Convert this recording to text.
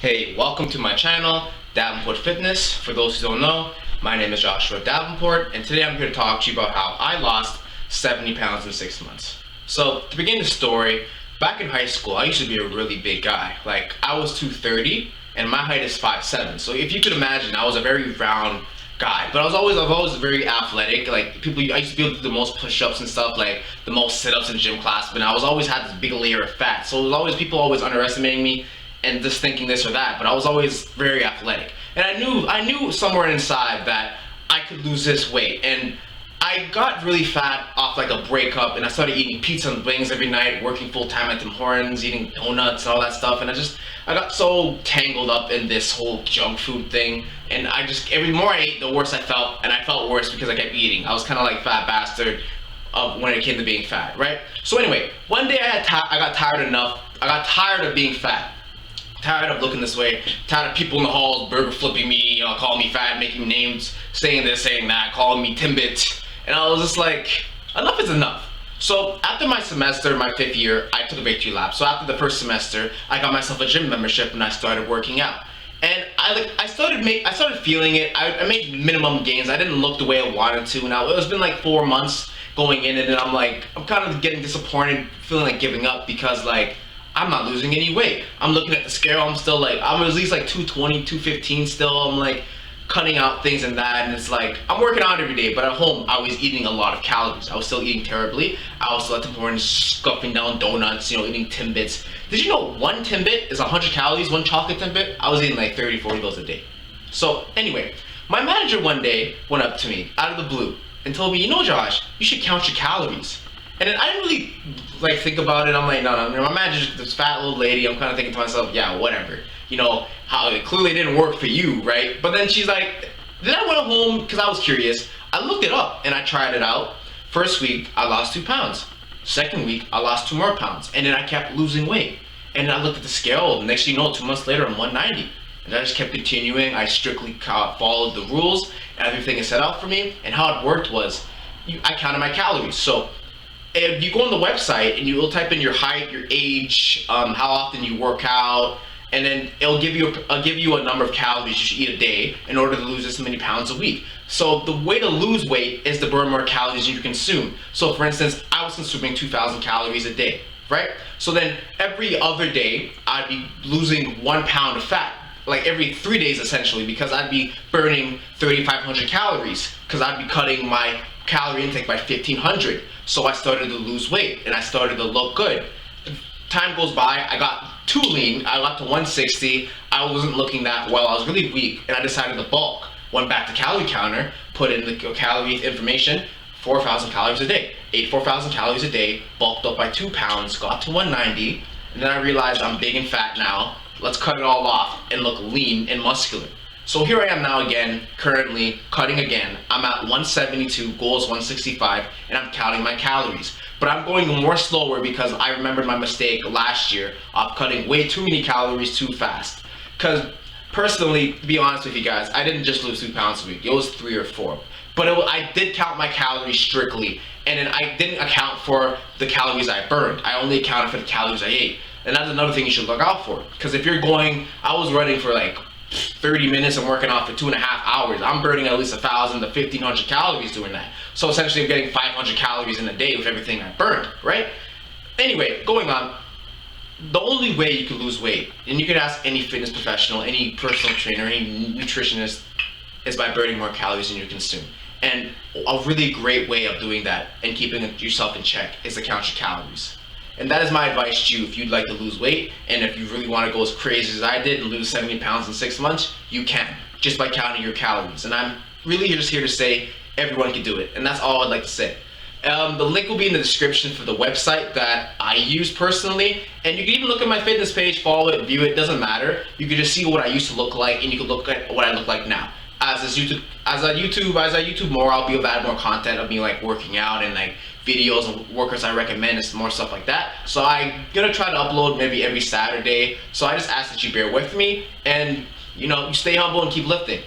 Hey, welcome to my channel, Davenport Fitness. For those who don't know, my name is Joshua Davenport, and today I'm here to talk to you about how I lost 70 pounds in 6 months. So, to begin the story, back in high school, I used to be a really big guy. Like, I was 230, and my height is 5'7". So if you could imagine, I was a very round guy, but I've always very athletic. Like, I used to be able to do the most push-ups and stuff, like the most sit-ups in gym class, but I always had this big layer of fat. So it was always people always underestimating me and just thinking this or that, but I was always very athletic. And I knew somewhere inside that I could lose this weight. And I got really fat off like a breakup, and I started eating pizza and wings every night, working full time at Tim Hortons, eating donuts and all that stuff. And I got so tangled up in this whole junk food thing. And every more I ate, the worse I felt. And I felt worse because I kept eating. I was kind of like fat bastard when it came to being fat, right? So anyway, one day I got tired enough. I got tired of being fat. Tired of looking this way, tired of people in the halls burger flipping me, calling me fat, making names, saying this, saying that, calling me Timbit. And I was just like, enough is enough. So after my semester, my 5th year, I took a victory lap. So after the first semester, I got myself a gym membership and I started working out. And I started feeling it. I made minimum gains. I didn't look the way I wanted to. Now it's been like 4 months going in, and then I'm kind of getting disappointed, feeling like giving up because I'm not losing any weight. I'm looking at the scale, I'm at least like 220, 215 still. I'm like cutting out things and that, and it's like, I'm working out every day, but at home, I was eating a lot of calories. I was still eating terribly. I was still at the morning scuffing down donuts, eating Timbits. Did you know one Timbit is 100 calories, one chocolate Timbit? I was eating like 30, 40 of those a day. So anyway, my manager one day went up to me out of the blue and told me, Josh, you should count your calories. And then I didn't really think about it. I'm like, no, my manager's this fat little lady. I'm kind of thinking to myself, yeah, whatever. How it clearly didn't work for you, right? But then she's like, then I went home because I was curious. I looked it up and I tried it out. First week, I lost 2 pounds. Second week, I lost 2 more pounds. And then I kept losing weight. And then I looked at the scale. Next thing you know, 2 months later, I'm 190. And I just kept continuing. I strictly followed the rules. Everything is set out for me. And how it worked was, I counted my calories. So if you go on the website and you'll type in your height, your age, how often you work out, and then it'll give you a number of calories you should eat a day in order to lose this many pounds a week. So the way to lose weight is to burn more calories than you consume. So for instance, I was consuming 2,000 calories a day, right? So then every other day, I'd be losing 1 pound of fat. Like every 3 days essentially, because I'd be burning 3,500 calories, because I'd be cutting my calorie intake by 1,500. So I started to lose weight and I started to look good. Time goes by, I got too lean, I got to 160, I wasn't looking that well, I was really weak, and I decided to bulk. Went back to calorie counter, put in the calorie information, 4,000 calories a day. Ate 4,000 calories a day, bulked up by 2 pounds, got to 190, and then I realized I'm big and fat now. Let's cut it all off and look lean and muscular. So here I am now again, currently cutting again. I'm at 172, goal is 165, and I'm counting my calories. But I'm going more slower because I remembered my mistake last year of cutting way too many calories too fast. Because personally, to be honest with you guys, I didn't just lose 2 pounds a week, it was 3 or 4. But I did count my calories strictly, and then I didn't account for the calories I burned. I only accounted for the calories I ate. And that's another thing you should look out for. Because if you're I was running for like 30 minutes and working off for 2.5 hours. I'm burning at least 1,000 to 1,500 calories doing that. So essentially I'm getting 500 calories in a day with everything I burned, right? Anyway, going on, the only way you can lose weight, and you can ask any fitness professional, any personal trainer, any nutritionist, is by burning more calories than you consume. And a really great way of doing that and keeping yourself in check is to count your calories. And that is my advice to you if you'd like to lose weight, and if you really want to go as crazy as I did and lose 70 pounds in 6 months, you can, just by counting your calories. And I'm really just here to say everyone can do it, and that's all I'd like to say. The link will be in the description for the website that I use personally, and you can even look at my fitness page, follow it, view it, doesn't matter. You can just see what I used to look like, and you can look at what I look like now. As I YouTube more, I'll be able to add more content of me working out and videos and workouts I recommend and some more stuff like that. So I'm gonna try to upload maybe every Saturday. So I just ask that you bear with me and you stay humble and keep lifting.